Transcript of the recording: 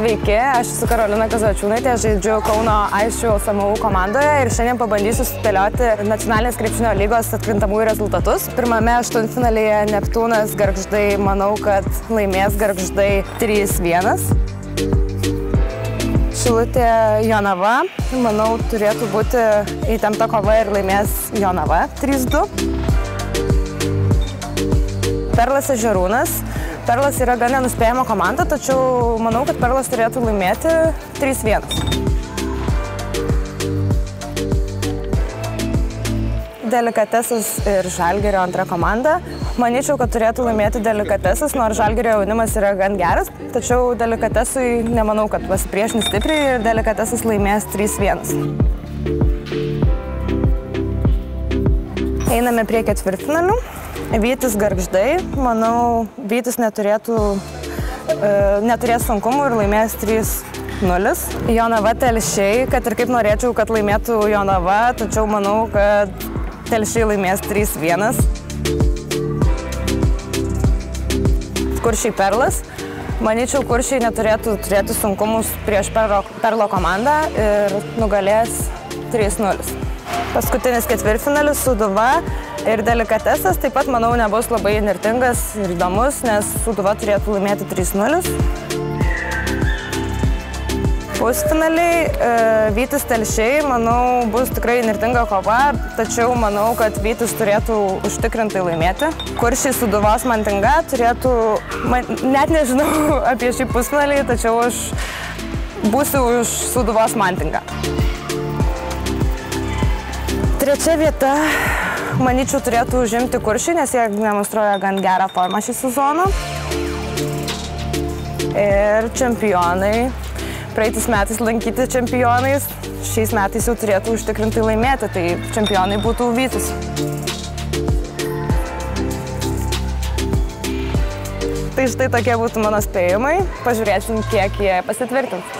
Sveiki, aš esu Karolina Kazačiūnaitė, žaidžiu Kauno Aisčių SMU komandoje ir šiandien pabandysiu sudėlioti nacionalinės krepšinio lygos atkrintamųjų rezultatus. Pirmame aštuntfinalyje Neptūnas Gargždai, manau, kad laimės Gargždai 3-1. Šilutė Jonava, manau, turėtų būti įtempta kova ir laimės Jonava 3-2. Perlas Ežerūnas. Perlas yra gan nenuspėjama komanda, tačiau manau, kad Perlas turėtų laimėti 3-1. Delikatesas ir Žalgirio antra komanda. Manyčiau, kad turėtų laimėti Delikatesas, nors Žalgirio jaunimas yra gan geras, tačiau Delikatesui nemanau, kad pasipriešins stipriai ir Delikatesas laimės 3-1. Einame prie ketvirtfinalių. Vytis Gargždai, manau, Vytis neturės sunkumų ir laimės 3-0. Jonava Telšiai, kad ir kaip norėčiau, kad laimėtų Jonava, tačiau manau, kad Telšiai laimės 3-1. Kuršiai Perlas. Manyčiau, Kuršiai neturėtų turėti sunkumus prieš Perlo komandą ir nugalės 3-0. Paskutinis ketvirtfinalis Sūduva ir Delikatesas taip pat, manau, nebus labai įnirtingas ir įdomus, nes Sūduva turėtų laimėti 3-0. Pusfinaliai Vytis Telšiai, manau, bus tikrai įnirtinga kova, tačiau manau, kad Vytis turėtų užtikrintai laimėti. Kuršiai Sūduvos Mantinga turėtų, net nežinau apie šį pusfinalį, tačiau aš būsiu už Sūduvos Mantingą. Trečia vieta, manyčiau, turėtų užimti Kuršiai, nes jie demonstruoja gan gerą formą šį sezoną. Ir čempionai, praeitais metais lankyti čempionais, šiais metais jau turėtų užtikrintai laimėti, tai čempionai būtų Vytis. Tai štai tokie būtų mano spėjimai, pažiūrėsim, kiek jie pasitvirtins.